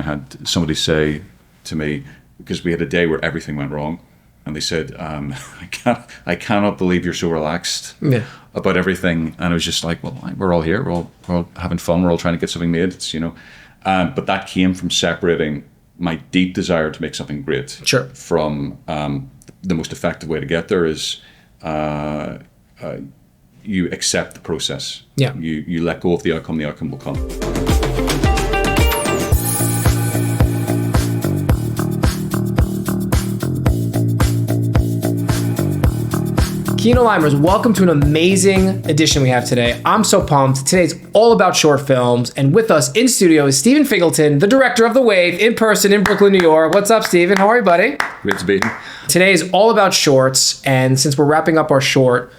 I had somebody say to me, because we had a day where everything went wrong, and they said, I cannot believe you're so relaxed about everything. And I was just like, well, we're all here. We're all having fun. We're all trying to get something made. It's, but that came from separating my deep desire to make something great from the most effective way to get there is you accept the process. Yeah. You let go of the outcome will come. Kinolimers, welcome to an amazing edition we have today. I'm so pumped. Today's all about short films, and with us in studio is Stephen Fingleton, the director of The Waif, in person in Brooklyn, New York. What's up, Stephen? How are you, buddy? Great to be here. Today is all about shorts, and since we're wrapping up our short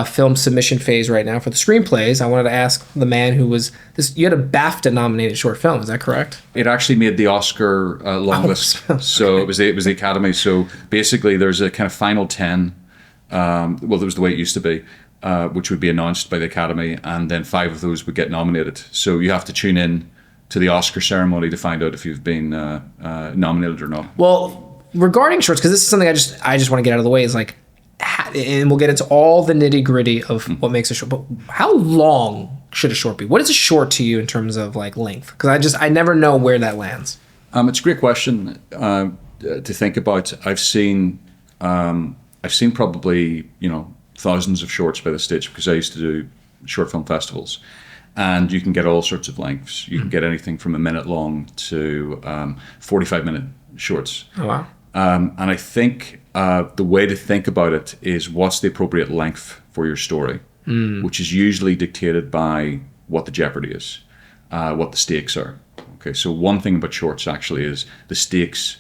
film submission phase right now for the screenplays, I wanted to ask the man who was this. You had a BAFTA-nominated short film, is that correct? It actually made the Oscar long list, so it was the Academy. So basically, there's a kind of final 10. Well, that was the way it used to be, which would be announced by the Academy, and then 5 of those would get nominated. So you have to tune in to the Oscar ceremony to find out if you've been nominated or not. Well, regarding shorts, because this is something I just want to get out of the way, is like, and we'll get into all the nitty gritty of what makes a short. But how long should a short be? What is a short to you in terms of like length? Because I never know where that lands. It's a great question to think about. I've seen probably, thousands of shorts by this stage because I used to do short film festivals, and you can get all sorts of lengths. You can get anything from a minute long to 45-minute shorts. Oh, wow. And I think the way to think about it is what's the appropriate length for your story, which is usually dictated by what the jeopardy is, what the stakes are. Okay, so one thing about shorts actually is the stakes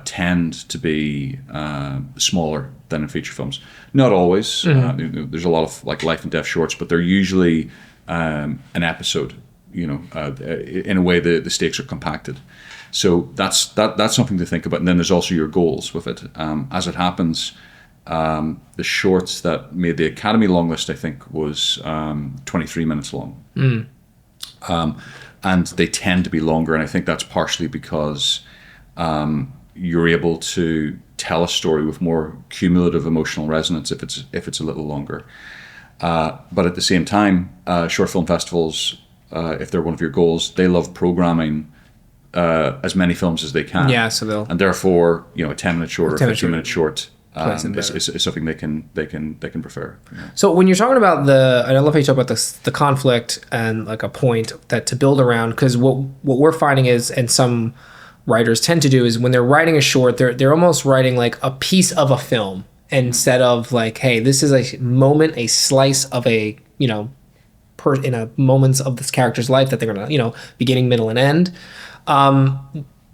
tend to be smaller than in feature films. Not always. There's a lot of like life and death shorts, but they're usually an episode. In a way the stakes are compacted. So that's something to think about. And then there's also your goals with it. As it happens, the shorts that made the Academy long list, I think, was 23 minutes long. And they tend to be longer, and I think that's partially because you're able to tell a story with more cumulative emotional resonance if it's a little longer. But at the same time, short film festivals, if they're one of your goals, they love programming as many films as they can. Yeah, so they'll. And therefore, a 10-minute short or 15-minute short is something they can prefer. Yeah. So when you're talking about and I love how you talk about the conflict and like a point that to build around, because what we're finding is, and some writers tend to do, is when they're writing a short, they're almost writing like a piece of a film instead of like, hey, this is a moment, a slice of a in a moments of this character's life that they're gonna beginning, middle, and end.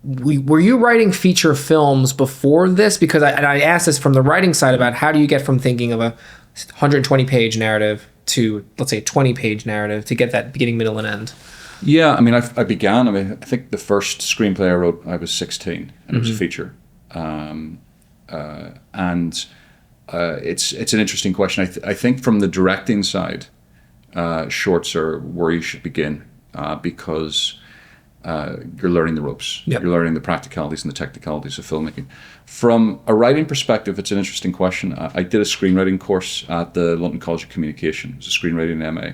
Were you writing feature films before this? Because I asked this from the writing side about how do you get from thinking of a 120-page narrative to, let's say, a 20-page narrative to get that beginning, middle, and end? Yeah, I began. I think the first screenplay I wrote, I was 16, and it was a feature. And it's an interesting question. I think from the directing side, shorts are where you should begin because you're learning the ropes. Yep. You're learning the practicalities and the technicalities of filmmaking. From a writing perspective, it's an interesting question. I did a screenwriting course at the London College of Communication. It was a screenwriting MA.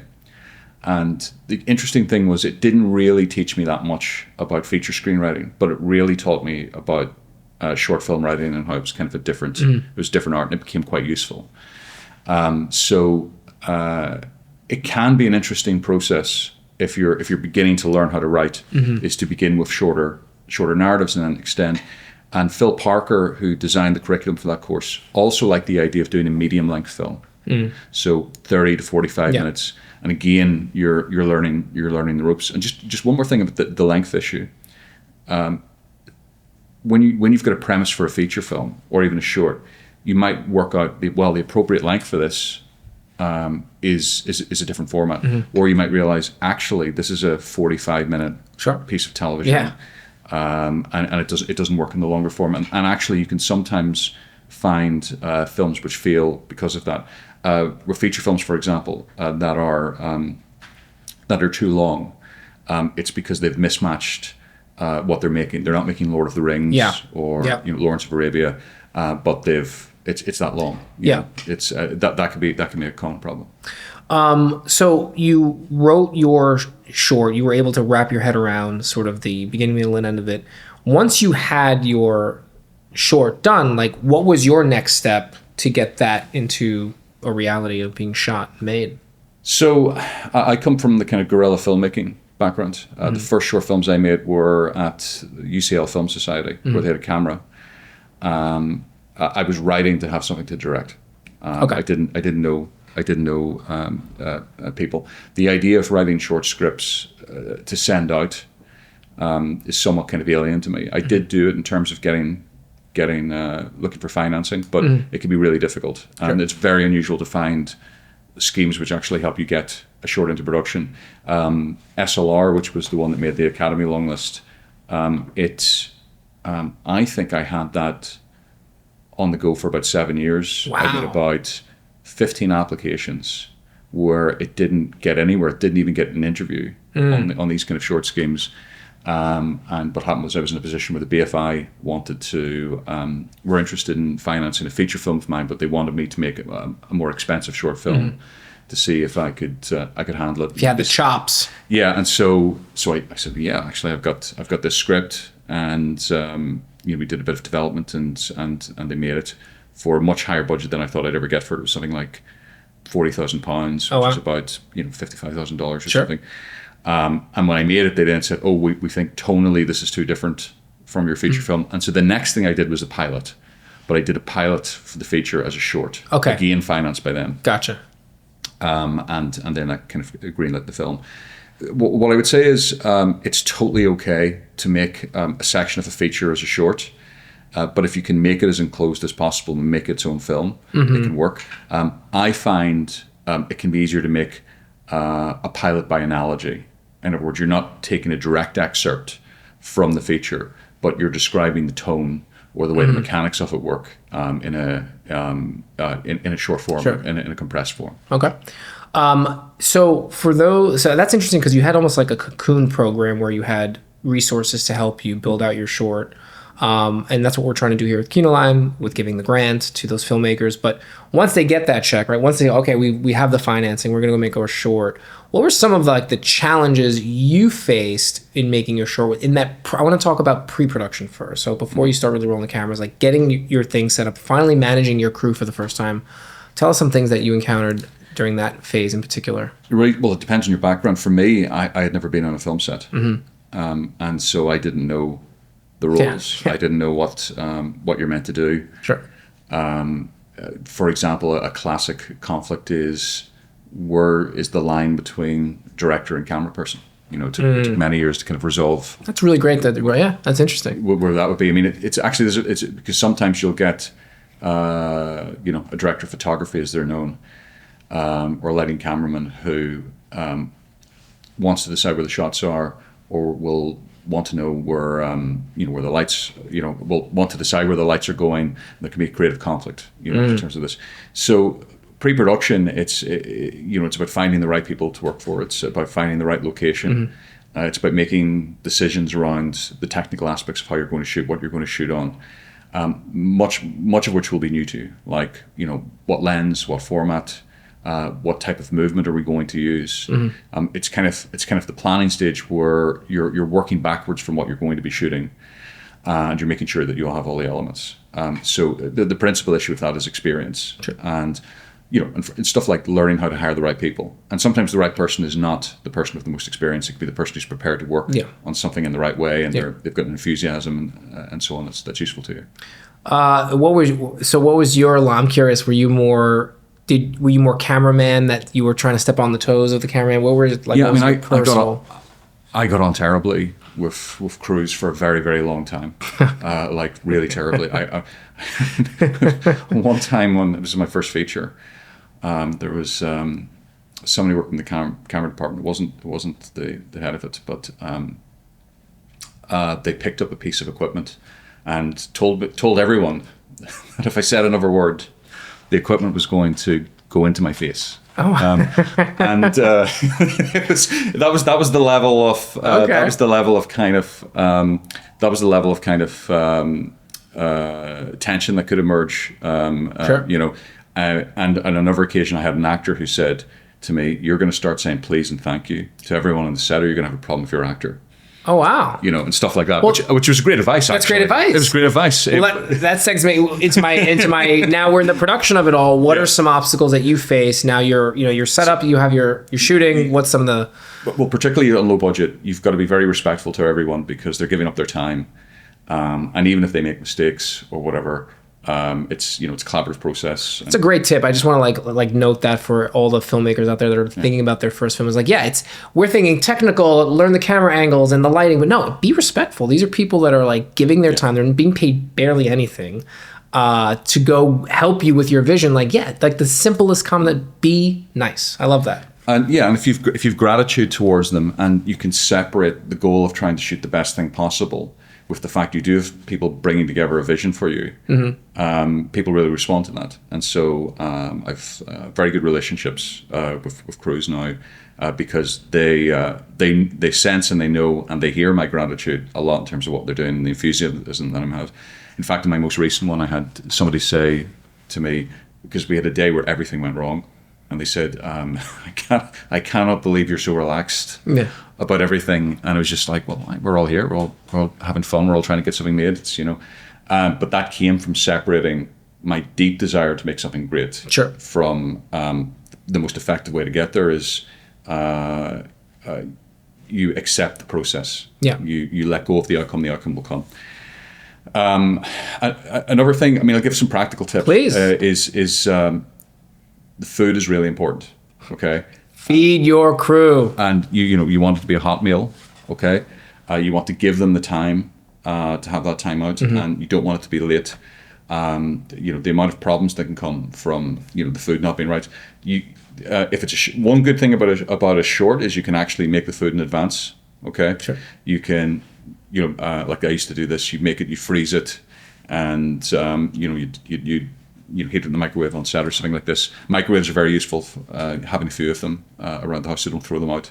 And the interesting thing was it didn't really teach me that much about feature screenwriting, but it really taught me about short film writing and how it was kind of it was different art, and it became quite useful. So it can be an interesting process if you're beginning to learn how to write, is to begin with shorter narratives and then extend. And Phil Parker, who designed the curriculum for that course, also liked the idea of doing a medium length film. So 30 to 45 minutes. And again, you're learning the ropes. And just one more thing about the length issue. When you've got a premise for a feature film or even a short, you might work out the appropriate length for this is a different format, or you might realize actually this is a 45-minute piece of television, and it doesn't work in the longer format. And actually, you can sometimes find films which fail because of that. With feature films, for example, that are too long, it's because they've mismatched what they're making. They're not making Lord of the Rings or Lawrence of Arabia, but it's that long. You know, it's that can be a common problem. So you wrote your short. You were able to wrap your head around sort of the beginning, middle, and end of it. Once you had your short done, like what was your next step to get that into a reality of being shot and made? So I come from the kind of guerrilla filmmaking background. The first short films I made were at UCL Film Society, where they had a camera. I was writing to have something to direct. I didn't know people. The idea of writing short scripts to send out is somewhat kind of alien to me. I did do it in terms of looking for financing, but it can be really difficult, and it's very unusual to find schemes which actually help you get a short into production. SLR, which was the one that made the Academy long list, I think I had that on the go for about 7 years. Wow. I did about 15 applications where it didn't get anywhere. It didn't even get an interview on these kind of short schemes. And what happened was I was in a position where the BFI were interested in financing a feature film of mine, but they wanted me to make a more expensive short film to see if I could handle it. If you had the chops. Yeah, and so I said, yeah, actually I've got this script, and we did a bit of development, and they made it for a much higher budget than I thought I'd ever get for it. It was something like £40,000, which is about $55,000 or something. And when I made it, they then said, "Oh, we think tonally this is too different from your feature film." And so the next thing I did was a pilot, but I did a pilot for the feature as a short, again financed by them. Gotcha. And then I kind of greenlit the film. What I would say is it's totally okay to make a section of a feature as a short, but if you can make it as enclosed as possible and make its own film, it can work. I find it can be easier to make a pilot by analogy. In other words, you're not taking a direct excerpt from the feature, but you're describing the tone or the way the mechanics of it work in a short form, in a compressed form. Okay. So that's interesting because you had almost like a cocoon program where you had resources to help you build out your short. And that's what we're trying to do here with Kinolime, with giving the grant to those filmmakers. But once they get that check, right? Once they, okay, we have the financing, we're going to go make our short. What were some of the challenges you faced in making your short? In that, I want to talk about pre-production first. So before you start really rolling the cameras, like getting your thing set up, finally managing your crew for the first time. Tell us some things that you encountered during that phase in particular. Right. Well, it depends on your background. For me, I had never been on a film set, and so I didn't know the rules. I didn't know what you're meant to do. Sure. For example, a classic conflict is where is the line between director and camera person? It took many years to kind of resolve. That's really great. That's interesting. Where that would be. I mean, it's actually it's because sometimes you'll get a director of photography, as they're known, or a lighting cameraman who wants to decide where the shots are, or will want to know where where the lights, will want to decide where the lights are going. There can be a creative conflict, in terms of this. So pre-production, it's about finding the right people to work for. It's about finding the right location. It's about making decisions around the technical aspects of how you're going to shoot, what you're going to shoot on. Much of which will be new to you, like what lens, what format. What type of movement are we going to use? It's kind of the planning stage where you're working backwards from what you're going to be shooting, and you're making sure that you'll have all the elements. So the principal issue with that is experience, and and stuff like learning how to hire the right people. And sometimes the right person is not the person with the most experience. It could be the person who's prepared to work on something in the right way, and they've got an enthusiasm and so on that's useful to you. What was your? I'm curious. Were you more cameraman, that you were trying to step on the toes of the cameraman? What were it like? Yeah, I got on terribly with crews for a very, very long time, like really terribly. I one time when it was my first feature, there was somebody working in the camera department. It wasn't the head of it, but they picked up a piece of equipment and told everyone that if I said another word, the equipment was going to go into my face. Oh, that was the level of Okay. tension that could emerge. Sure. And on another occasion, I had an actor who said to me, "You're going to start saying please and thank you to everyone on the set, or you're going to have a problem with your actor." Oh, wow. And stuff like that, Well, which was great advice. That's actually. great advice. It was great advice. Well, that segues me into my. Now we're in the production of it all. What are some obstacles that you face? Now you're set up. You have you're shooting. What's some of the? Well, particularly on low budget, you've got to be very respectful to everyone because they're giving up their time, and even if they make mistakes or whatever, it's a collaborative process. It's a great tip. I just want to like note that for all the filmmakers out there that are thinking about their first film. Is like, we're thinking technical, learn the camera angles and the lighting, but no, be respectful. These are people that are like giving their time. They're being paid barely anything to go help you with your vision. Like the simplest comment: be nice. I love that. And if you've gratitude towards them, and you can separate the goal of trying to shoot the best thing possible with the fact you do have people bringing together a vision for you, people really respond to that. And so I've very good relationships with crews now because they sense and they know and they hear my gratitude a lot in terms of what they're doing and the enthusiasm that I have. In fact, in my most recent one, I had somebody say to me, because we had a day where everything went wrong, and they said, I cannot believe you're so relaxed about everything. And I was just like, well, we're all here. We're all having fun. We're all trying to get something made. It's, but that came from separating my deep desire to make something great from the most effective way to get there is you accept the process. Yeah. You let go of the outcome will come. Another thing, I'll give some practical tips. Please. The food is really important, okay? Feed your crew. And you want it to be a hot meal, okay? You want to give them the time to have that time out, and you don't want it to be late. The amount of problems that can come from the food not being right. If it's one good thing about a short is you can actually make the food in advance, okay? Sure. You can, like I used to do this. You make it, you freeze it, and you heat it in the microwave on set or something like this. Microwaves are very useful, having a few of them around the house, so don't throw them out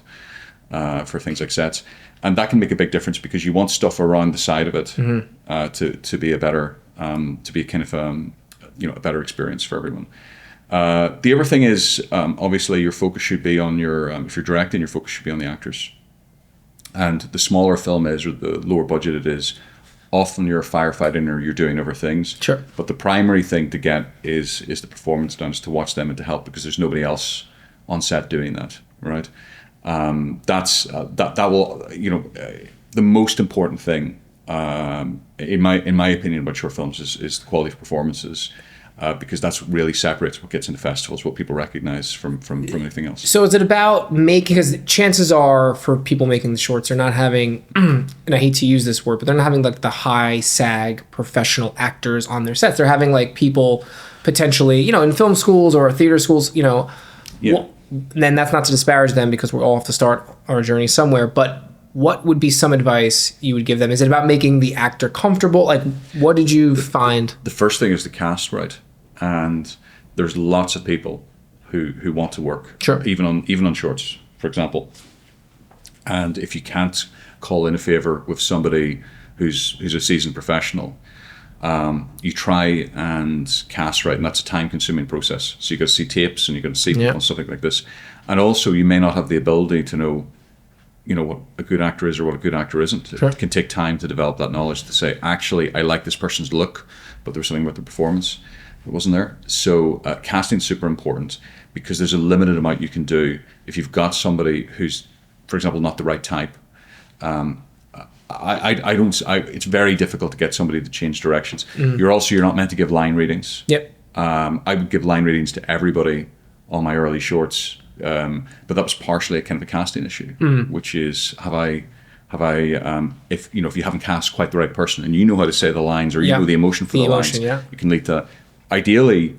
for things like sets. And that can make a big difference because you want stuff around the side of it to be a better, a better experience for everyone. The other thing is, obviously, your focus should be on if you're directing, your focus should be on the actors. And the smaller a film is, or the lower budget it is, often you're firefighting or you're doing other things. Sure. But the primary thing to get is the performance done, is to watch them and to help, because there's nobody else on set doing that, right? That will, the most important thing, in my opinion, about short films is the quality of performances. Because that's what really separates what gets into festivals, what people recognize from anything else. So is it about because chances are for people making the shorts, they're not having, and I hate to use this word, but they're not having like the high SAG professional actors on their sets. They're having like people potentially, in film schools or theater schools, Well, then that's not to disparage them because we all have to start our journey somewhere. But what would be some advice you would give them? Is it about making the actor comfortable? Like, what did you find? The first thing is the cast, right? And there's lots of people who want to work, even on shorts, for example. And if you can't call in a favor with somebody who's a seasoned professional, you try and cast right, and that's a time-consuming process. So you got to see tapes and you got to see people and something like this. And also, you may not have the ability to know, what a good actor is or what a good actor isn't. It can take time to develop that knowledge to say, actually, I like this person's look, but there's something about the performance that wasn't there. So casting's super important because there's a limited amount you can do. If you've got somebody who's, for example, not the right type, it's very difficult to get somebody to change directions. You're not meant to give line readings. Yep. I would give line readings to everybody on my early shorts, but that was partially a kind of a casting issue, which is if you haven't cast quite the right person and you know how to say the lines or you know the emotion for the lines, it can lead to, ideally,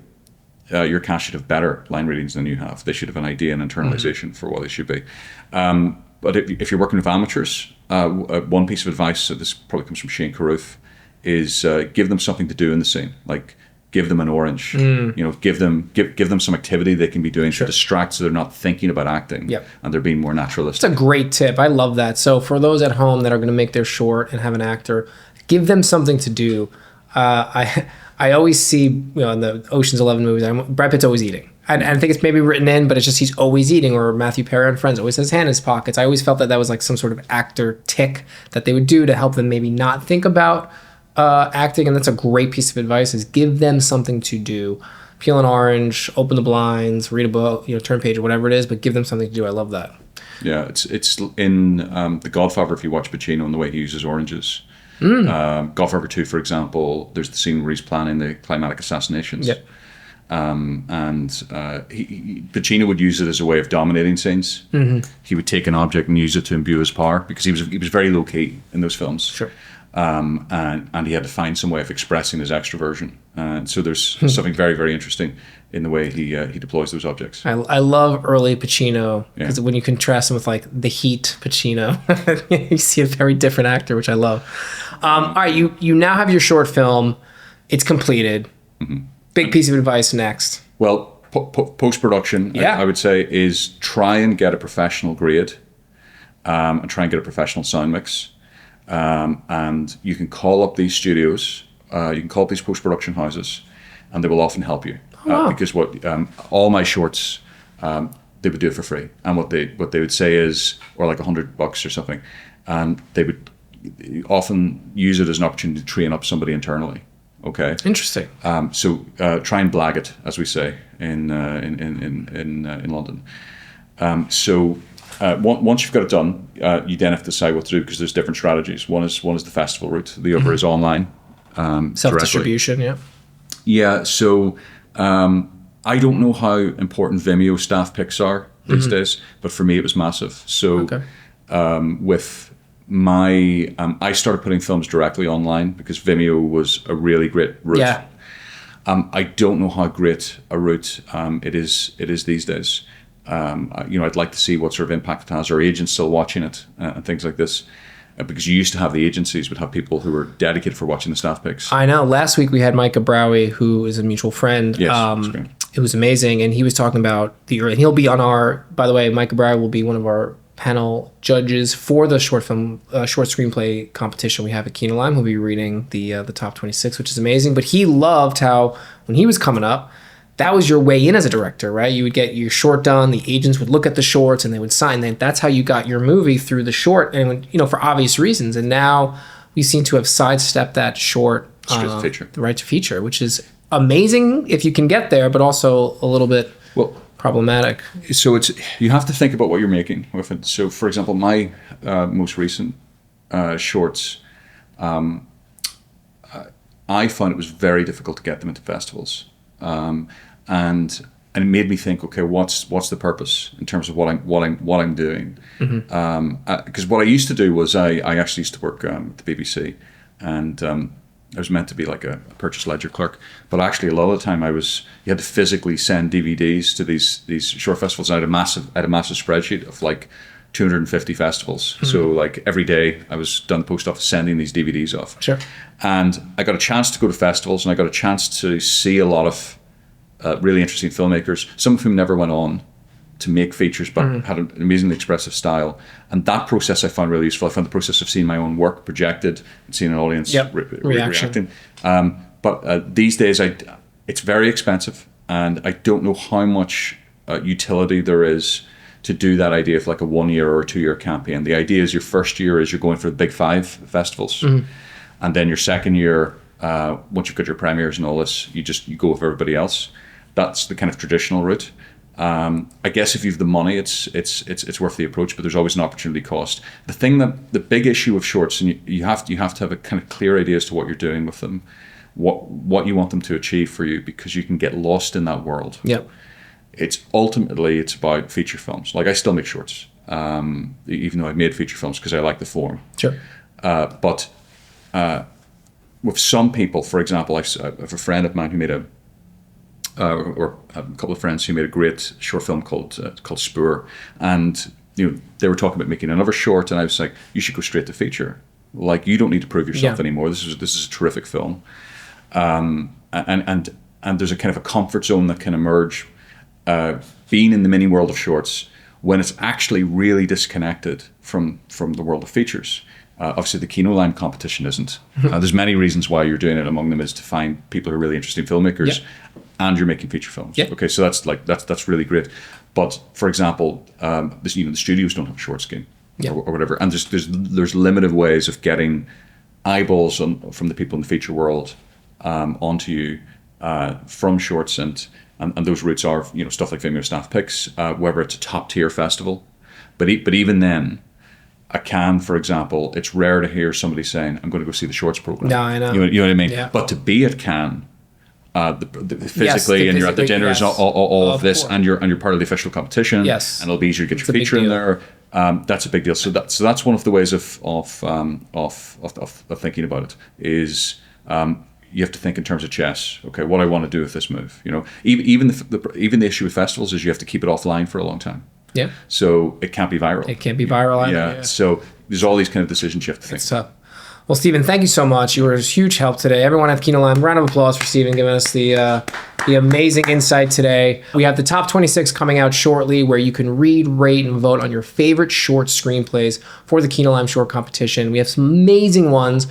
your cast should have better line readings than you have. They should have an idea and internalization for what they should be. But if you're working with amateurs, one piece of advice, so this probably comes from Shane Carruth, is give them something to do in the scene. Like, give them an orange. You know, give them some activity they can be doing to distract, so they're not thinking about acting. Yep. And they're being more naturalistic. It's a great tip. I love that. So for those at home that are going to make their short and have an actor, give them something to do. I always see, you know, in the Ocean's 11 movies, Brad Pitt's always eating. And I think it's maybe written in, but it's just he's always eating. Or Matthew Perry on Friends always has his hand in his pockets. I always felt that was like some sort of actor tick that they would do to help them maybe not think about acting. And that's a great piece of advice, is give them something to do. Peel an orange, open the blinds, read a book, you know, turn page or whatever it is, but give them something to do. I love that. Yeah, it's in The Godfather, if you watch Pacino and the way he uses oranges. Godfather 2, for example, there's the scene where he's planning the climatic assassinations. Yep. Pacino would use it as a way of dominating scenes. He would take an object and use it to imbue his power, because he was very low key in those films. Sure. And he had to find some way of expressing his extroversion. And so there's something very, very interesting in the way he deploys those objects. I love early Pacino, because when you contrast him with like the Heat Pacino, you see a very different actor, which I love. All right, you now have your short film. It's completed. Big piece of advice next. Well, post-production, I would say, is try and get a professional grade, and try and get a professional sound mix. And you can call up these studios, you can call up these post-production houses, and they will often help you. Because all my shorts, they would do it for free. And what they would say is, or like $100 or something, and they would often use it as an opportunity to train up somebody internally. Okay. Interesting. So try and blag it, as we say in London. Once you've got it done, you then have to decide what to do, because there's different strategies. One is the festival route. The other is online. Self-distribution. Directly. Yeah. So I don't know how important Vimeo staff picks are these days, but for me it was massive. So with my I started putting films directly online because Vimeo was a really great route. Yeah. I don't know how great a route it is these days. I'd like to see what sort of impact it has. Are agents still watching it and things like this? Because you used to have the agencies would have people who were dedicated for watching the staff picks. I know. Last week we had Micah Browie, who is a mutual friend. Yes, that's great. It was amazing, and he was talking about and he'll be on our. By the way, Micah Browie will be one of our panel judges for the short screenplay competition we have at Kinolime. He'll be reading the top 26, which is amazing. But he loved how when he was coming up, that was your way in as a director, right? You would get your short done. The agents would look at the shorts and they would sign. That's how you got your movie through the short, and for obvious reasons. And now we seem to have sidestepped that short feature. The right to feature, which is amazing if you can get there, but also a little bit problematic. So you have to think about what you're making with it. So, for example, my most recent shorts, I found it was very difficult to get them into festivals. And it made me think, okay, what's the purpose in terms of what I'm doing? Because what I used to do was I actually used to work at the BBC, and I was meant to be like a purchase ledger clerk, but actually a lot of the time you had to physically send DVDs to these short festivals. And I had a massive spreadsheet of like 250 festivals. So like every day I was done the post office sending these DVDs off. Sure. And I got a chance to go to festivals, and I got a chance to see a lot of really interesting filmmakers, some of whom never went on to make features, but had an amazingly expressive style. And that process I found really useful. I found the process of seeing my own work projected and seeing an audience reacting. But these days, it's very expensive, and I don't know how much utility there is to do that idea of like a 1 year or a 2 year campaign. The idea is your first year is you're going for the big 5 festivals, and then your second year, once you've got your premieres and all this, you go with everybody else. That's the kind of traditional route. I guess if you have the money, it's worth the approach, but there's always an opportunity cost. The big issue of shorts, and you have to have a kind of clear idea as to what you're doing with them, what you want them to achieve for you, because you can get lost in that world. Yep. It's about feature films. Like I still make shorts, even though I've made feature films because I like the form. Sure. But with some people, for example, I have a friend of mine who made or a couple of friends who made a great short film called Spoor, and they were talking about making another short, and I was like, you should go straight to feature. Like, you don't need to prove yourself anymore. This is a terrific film, and and there's a kind of a comfort zone that can emerge being in the mini world of shorts when it's actually really disconnected from the world of features. Obviously, the Kinolime competition isn't. There's many reasons why you're doing it. Among them is to find people who are really interested in filmmakers, and you're making feature films. Okay, so that's really great. But for example, the studios don't have a short scheme or whatever, and there's limited ways of getting eyeballs from the people in the feature world onto you from shorts, and those routes are stuff like Vimeo Staff Picks, whether it's a top tier festival, but even then. At Cannes, for example, it's rare to hear somebody saying, I'm going to go see the shorts program. No, I know. You know what I mean? Yeah. But to be at Cannes, physically, and you're at the dinners, all of this, and you're part of the official competition, and it'll be easier to get your feature in there. That's a big deal. So that's one of the ways of thinking about it is you have to think in terms of chess. Okay, what I want to do with this move. Even the issue with festivals is you have to keep it offline for a long time. Yeah. So it can't be viral. It can't be viral either. Yeah. So there's all these kind of decisions you have to think. It's tough. Well, Stephen, thank you so much. You were a huge help today. Everyone at Kinolime, round of applause for Stephen giving us the amazing insight today. We have the top 26 coming out shortly, where you can read, rate, and vote on your favorite short screenplays for the Kinolime short competition. We have some amazing ones.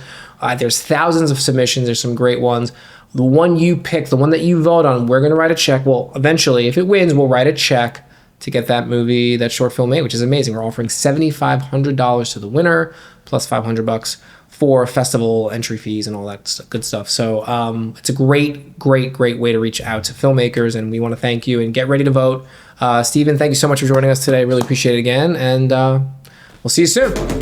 There's thousands of submissions. There's some great ones. The one you pick, the one that you vote on, we're going to write a check. Well, eventually, if it wins, we'll write a check to get that movie, that short film made, which is amazing. We're offering $7,500 to the winner, plus $500 for festival entry fees and all that good stuff. So it's a great way to reach out to filmmakers, and we want to thank you and get ready to vote. Stephen, thank you so much for joining us today. Really appreciate it again, and we'll see you soon.